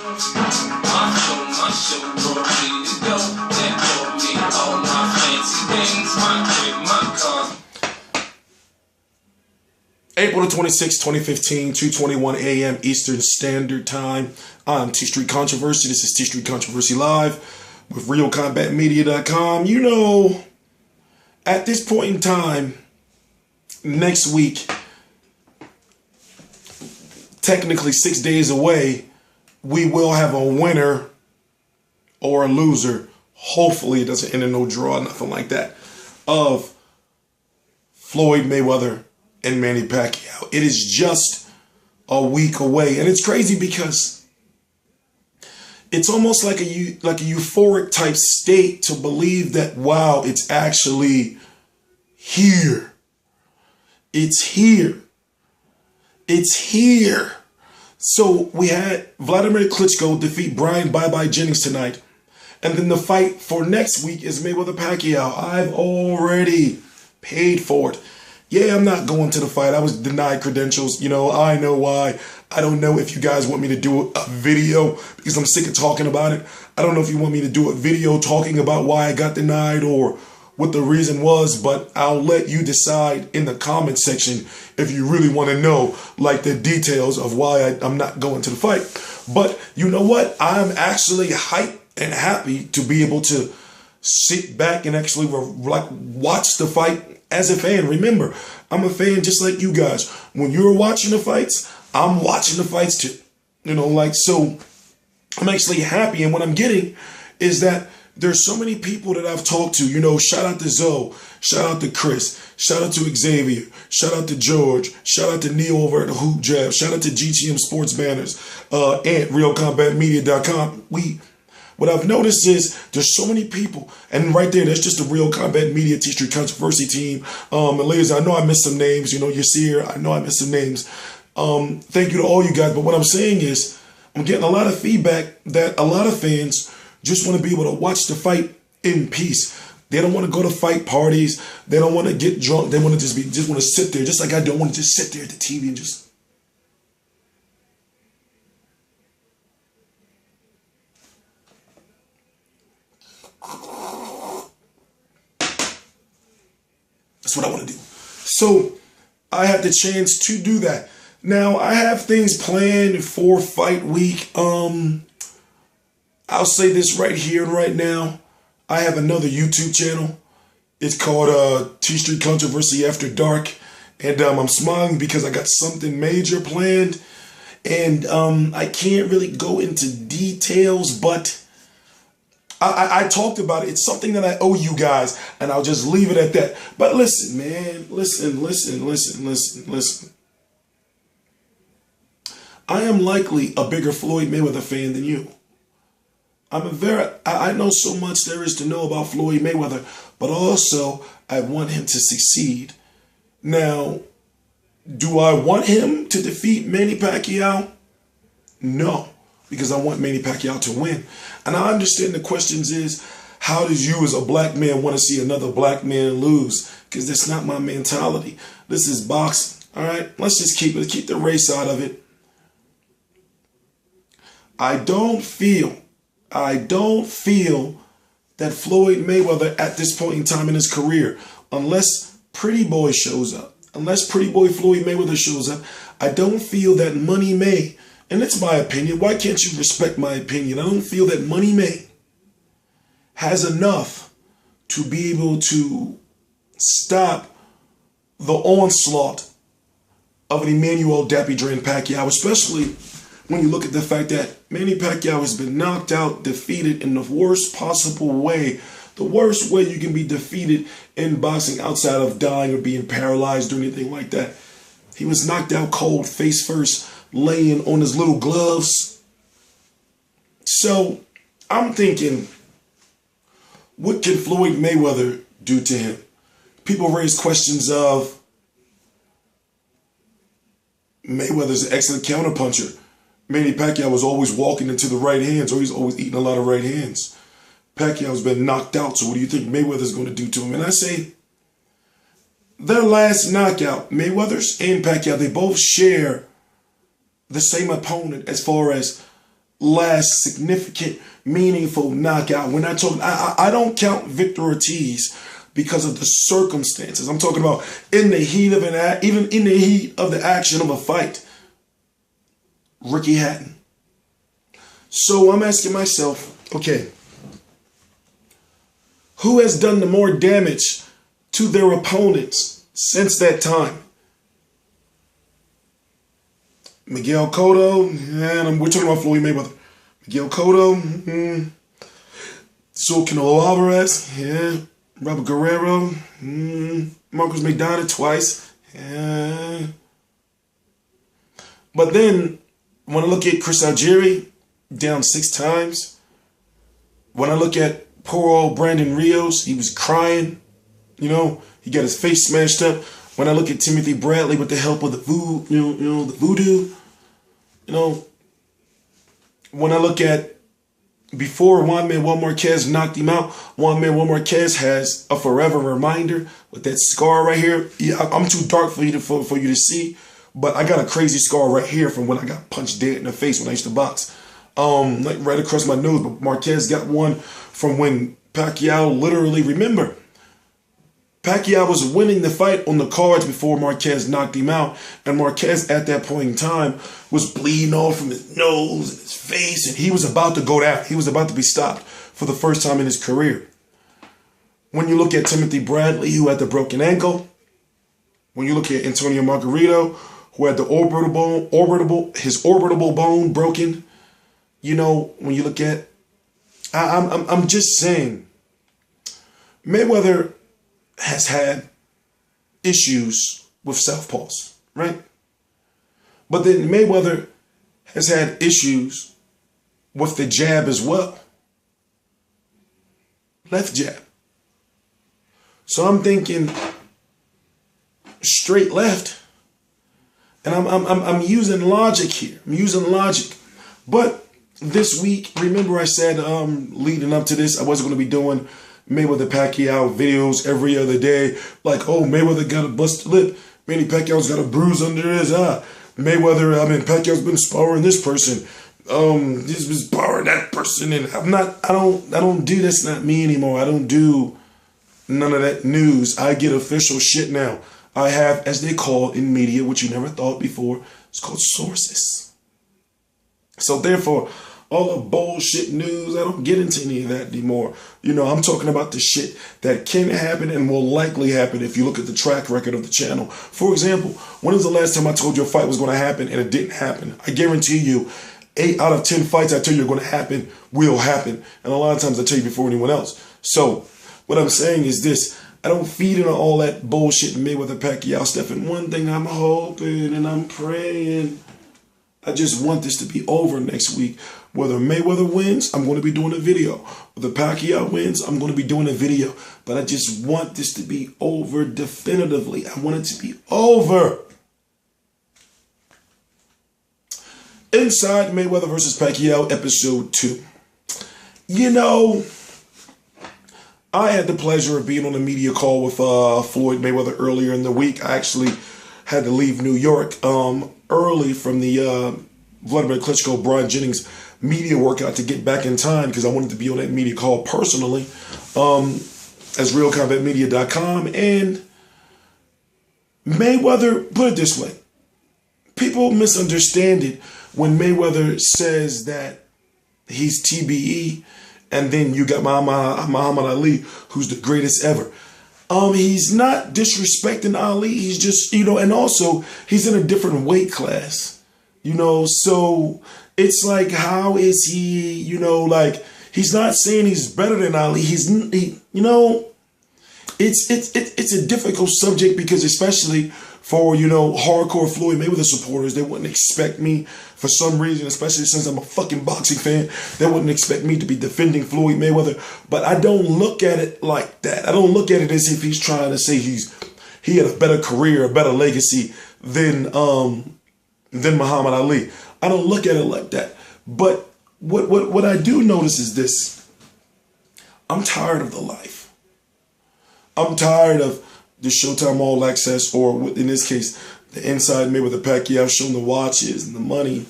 My show, bro, ready to go. That for me, all my fancy things, my crib, my car. April the 26th, 2015, 2:21 a.m. Eastern Standard Time. I'm T Street Controversy. This is T Street Controversy Live with RealCombatMedia.com. You know, at this point in time, next week, technically 6 days away, we will have a winner or a loser. Hopefully it doesn't end in no draw, nothing like that, of Floyd Mayweather and Manny Pacquiao. It is just a week away. And it's crazy because it's almost like a euphoric type state to believe that, wow, it's actually here. It's here. It's here. So we had Vladimir Klitschko defeat Brian Bye-Bye Jennings tonight. And then the fight for next week is Mayweather Pacquiao. I've already paid for it. Yeah, I'm not going to the fight. I was denied credentials. You know, I know why. I don't know if you guys want me to do a video because I'm sick of talking about it. I don't know if you want me to do a video talking about why I got denied or what the reason was, but I'll let you decide in the comment section if you really want to know, like, the details of why I'm not going to the fight. But you know what? I'm actually hyped and happy to be able to sit back and actually watch the fight as a fan. Remember, I'm a fan just like you guys. When you're watching the fights, I'm watching the fights too. You know, like, so I'm actually happy. And what I'm getting is that there's so many people that I've talked to. You know, shout out to Zoe, shout out to Chris, shout out to Xavier, shout out to George, shout out to Neil over at the Hoop Jab, shout out to GTM Sports Banners, and RealCombatMedia.com. What I've noticed is there's so many people, and right there, that's just the Real Combat Media T Street Controversy team. And ladies, I know I missed some names. You know, you're here. I know I missed some names. Thank you to all you guys. But what I'm saying is I'm getting a lot of feedback that a lot of fans just want to be able to watch the fight in peace. They don't want to go to fight parties. They don't want to get drunk. They want to just want to sit there, just like I don't want to just sit there at the TV and just. That's what I want to do. So I have the chance to do that. Now I have things planned for fight week. I'll say this right here and right now. I have another YouTube channel. It's called T Street Controversy After Dark. And I'm smiling because I got something major planned. And I can't really go into details, but I talked about it. It's something that I owe you guys, and I'll just leave it at that. But listen, man, listen. I am likely a bigger Floyd Mayweather fan than you. I know so much there is to know about Floyd Mayweather, but also I want him to succeed. Now, do I want him to defeat Manny Pacquiao? No, because I want Manny Pacquiao to win. And I understand the questions is, how does you as a black man want to see another black man lose? Because that's not my mentality. This is boxing, all right? Let's just keep the race out of it. I don't feel that Floyd Mayweather at this point in time in his career, unless Pretty Boy shows up, unless Pretty Boy Floyd Mayweather shows up, I don't feel that Money May, and it's my opinion. Why can't you respect my opinion? I don't feel that Money May has enough to be able to stop the onslaught of an Emmanuel Dappy Drain Pacquiao, especially when you look at the fact that Manny Pacquiao has been knocked out, defeated in the worst possible way, the worst way you can be defeated in boxing outside of dying or being paralyzed or anything like that. He was knocked out cold, face first, laying on his little gloves. So I'm thinking, what can Floyd Mayweather do to him? People raise questions of Mayweather's an excellent counterpuncher. Manny Pacquiao was always walking into the right hands, or he's always eating a lot of right hands. Pacquiao's been knocked out, so what do you think Mayweather's going to do to him? And I say, their last knockout, Mayweather's and Pacquiao, they both share the same opponent as far as last significant, meaningful knockout. We're not talking, I don't count Victor Ortiz because of the circumstances. I'm talking about in the heat of even in the heat of the action of a fight. Ricky Hatton. So I'm asking myself, okay, who has done the more damage to their opponents since that time? Miguel Cotto, and we're talking about Floyd Mayweather. Miguel Cotto, so Canelo Alvarez, yeah. Robert Guerrero, Marcos McDonough twice, yeah. But then, when I look at Chris Algieri, down 6 times. When I look at poor old Brandon Rios, he was crying. You know, he got his face smashed up. When I look at Timothy Bradley with the help of the the voodoo. You know, when I look at before Juan Manuel Marquez knocked him out, Juan Manuel Marquez has a forever reminder with that scar right here. Yeah, I'm too dark for you to see, but I got a crazy scar right here from when I got punched dead in the face when I used to box. Like right across my nose, but Marquez got one from when Pacquiao literally, remember, Pacquiao was winning the fight on the cards before Marquez knocked him out, and Marquez at that point in time was bleeding all from his nose and his face, and he was about to go down. He was about to be stopped for the first time in his career. When you look at Timothy Bradley, who had the broken ankle, when you look at Antonio Margarito, who had the his orbital bone broken, you know, when you look at, I'm just saying, Mayweather has had issues with southpaws, right? But then Mayweather has had issues with the jab as well. Left jab. So I'm thinking straight left. And I'm using logic here. I'm using logic. But this week, remember I said leading up to this, I wasn't going to be doing Mayweather Pacquiao videos every other day. Like, oh, Mayweather got a busted lip. Manny Pacquiao's got a bruise under his eye. Pacquiao's been sparring this person. He's been sparring that person. And I don't do, that's not me anymore. I don't do none of that news. I get official shit now. I have, as they call in media, which you never thought before, it's called sources. So therefore, all the bullshit news, I don't get into any of that anymore. You know, I'm talking about the shit that can happen and will likely happen if you look at the track record of the channel. For example, when was the last time I told you a fight was going to happen and it didn't happen? I guarantee you, 8 out of 10 fights I tell you are going to happen will happen. And a lot of times I tell you before anyone else. So what I'm saying is this. I don't feed into all that bullshit Mayweather Pacquiao stuff. And one thing I'm hoping and I'm praying, I just want this to be over next week. Whether Mayweather wins, I'm going to be doing a video. Whether Pacquiao wins, I'm going to be doing a video. But I just want this to be over definitively. I want it to be over. Inside Mayweather versus Pacquiao, episode 2. You know, I had the pleasure of being on a media call with Floyd Mayweather earlier in the week. I actually had to leave New York early from the Vladimir Klitschko, Brian Jennings media workout to get back in time because I wanted to be on that media call personally as realcombatmedia.com. And Mayweather, put it this way, people misunderstand it when Mayweather says that he's TBE and then you got Muhammad Ali, who's the greatest ever. He's not disrespecting Ali. He's just, you know, and also he's in a different weight class, you know, so it's like, how is he, you know, like, he's not saying he's better than Ali. You know, it's a difficult subject because especially for, you know, hardcore Floyd Mayweather supporters, they wouldn't expect me for some reason, especially since I'm a fucking boxing fan, they wouldn't expect me to be defending Floyd Mayweather. But I don't look at it like that. I don't look at it as if he's trying to say he had a better career, a better legacy than Muhammad Ali. I don't look at it like that. But what I do notice is this. I'm tired of the life. I'm tired of the Showtime All Access, or in this case, the Inside Mayweather Pacquiao, showing the watches and the money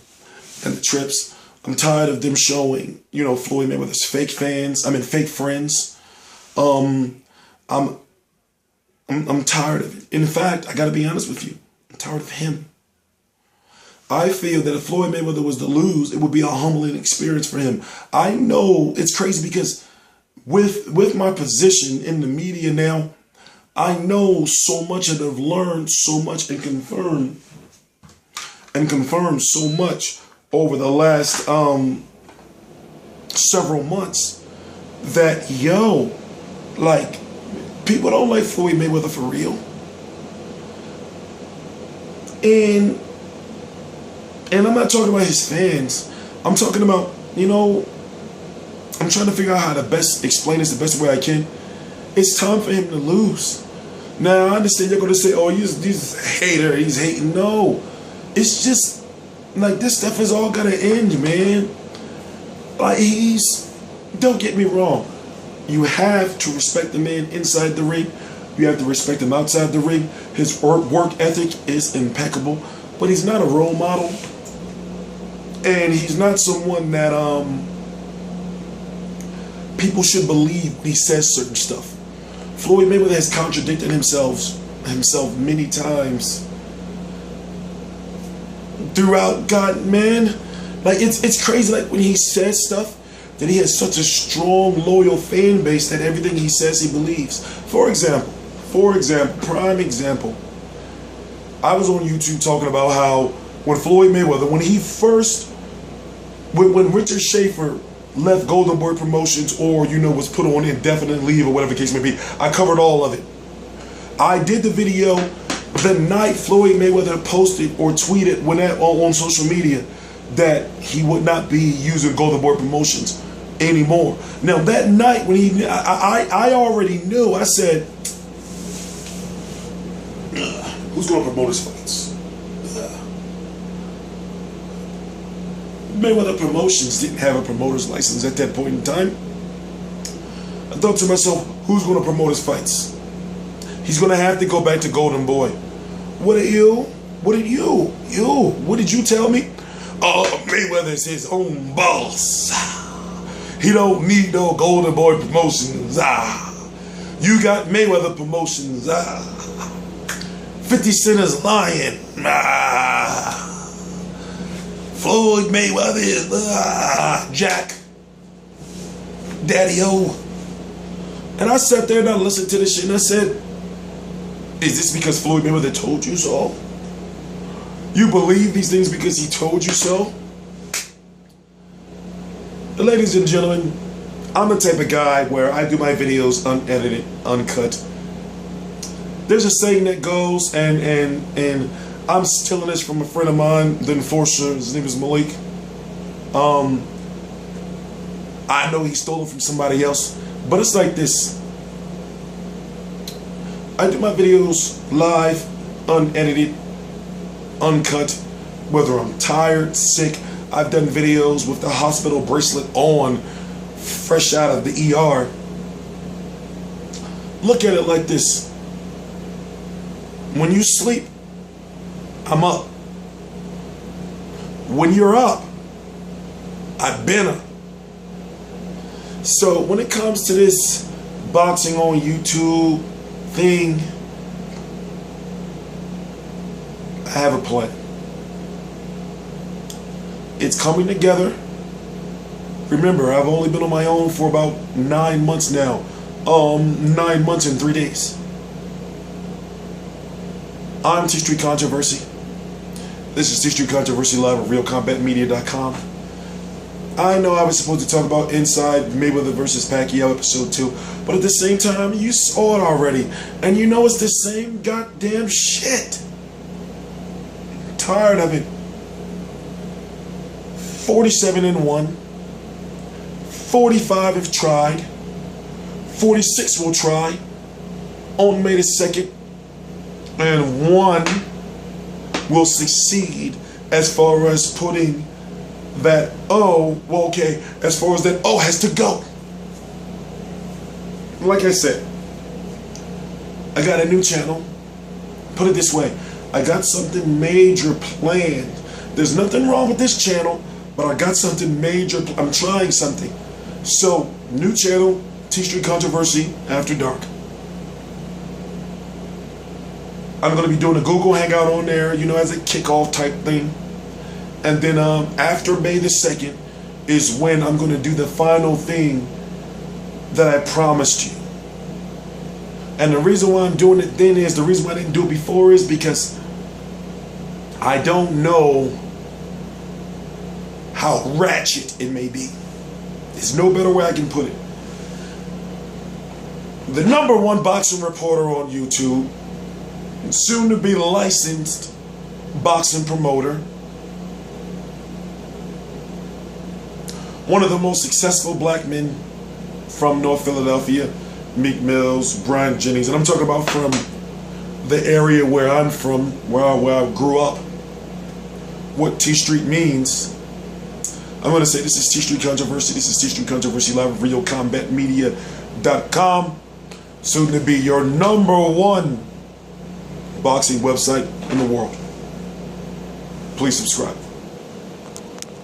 and the trips. I'm tired of them showing, you know, Floyd Mayweather's fake fans. I mean, fake friends. I'm tired of it. In fact, I got to be honest with you. I'm tired of him. I feel that if Floyd Mayweather was to lose, it would be a humbling experience for him. I know it's crazy because with my position in the media now, I know so much and have learned so much and confirmed so much over the last several months that, like, people don't like Floyd Mayweather for real. And I'm not talking about his fans. I'm talking about, you know, I'm trying to figure out how to best explain this the best way I can. It's time for him to lose. Now, I understand you're going to say, oh, he's a hater, he's hating. No. It's just, like, this stuff is all got to end, man. Like, don't get me wrong. You have to respect the man inside the ring. You have to respect him outside the ring. His work ethic is impeccable. But he's not a role model. And he's not someone that people should believe when he says certain stuff. Floyd Mayweather has contradicted himself many times throughout. God, man, like it's crazy. Like when he says stuff, that he has such a strong, loyal fan base that everything he says he believes. For example, prime example. I was on YouTube talking about how when Floyd Mayweather, when Richard Schaefer left Golden Boy Promotions, or, you know, was put on indefinite leave or whatever the case may be, I covered all of it. I did the video the night Floyd Mayweather posted or tweeted on social media that he would not be using Golden Boy Promotions anymore. Now that night when I already knew. I said, who's going to promote his fights? Mayweather Promotions didn't have a promoter's license at that point in time. I thought to myself, who's going to promote his fights? He's going to have to go back to Golden Boy. What did you tell me? Oh, Mayweather's his own boss. He don't need no Golden Boy Promotions. You got Mayweather Promotions. 50 Cent is lying. Floyd Mayweather is Jack Daddy-O. And I sat there and I listened to this shit and I said, is this because Floyd Mayweather told you so? You believe these things because he told you so? Ladies and gentlemen, I'm the type of guy where I do my videos unedited, uncut. There's a saying that goes, and I'm stealing this from a friend of mine, the enforcer. His name is Malik. I know he stole it from somebody else, but it's like this. I do my videos live, unedited, uncut, whether I'm tired, sick. I've done videos with the hospital bracelet on, fresh out of the ER. Look at it like this. When you sleep, I'm up. When you're up, I've been up. So when it comes to this boxing on YouTube thing, I have a plan. It's coming together. Remember, I've only been on my own for about 9 months now. 9 months and 3 days. I'm T-Street Controversy. This is T-Street Controversy Live at RealCombatMedia.com. I know I was supposed to talk about Inside Mayweather versus Pacquiao episode 2, but at the same time, you saw it already, and you know it's the same goddamn shit. I'm tired of it. 47-1. 45 have tried. 46 will try on May the 2nd. And 1 will succeed as far as putting that as far as that has to go. Like I said, I got a new channel. Put it this way, I got something major planned. There's nothing wrong with this channel, but I got something major. I'm trying something. So, new channel, T Street Controversy After Dark. I'm going to be doing a Google Hangout on there, you know, as a kickoff type thing. And then after May the 2nd is when I'm going to do the final thing that I promised you. And the reason why I'm doing it then is, the reason why I didn't do it before is because I don't know how ratchet it may be. There's no better way I can put it. The #1 boxing reporter on YouTube, soon to be licensed boxing promoter, one of the most successful black men from North Philadelphia, Meek Mills, Brian Jennings, and I'm talking about from the area where I'm from, where I grew up. What T Street means, I'm going to say this is T Street Controversy. This is T Street Controversy live at RealCombatMedia.com. Soon to be your #1 boxing website in the world. Please subscribe.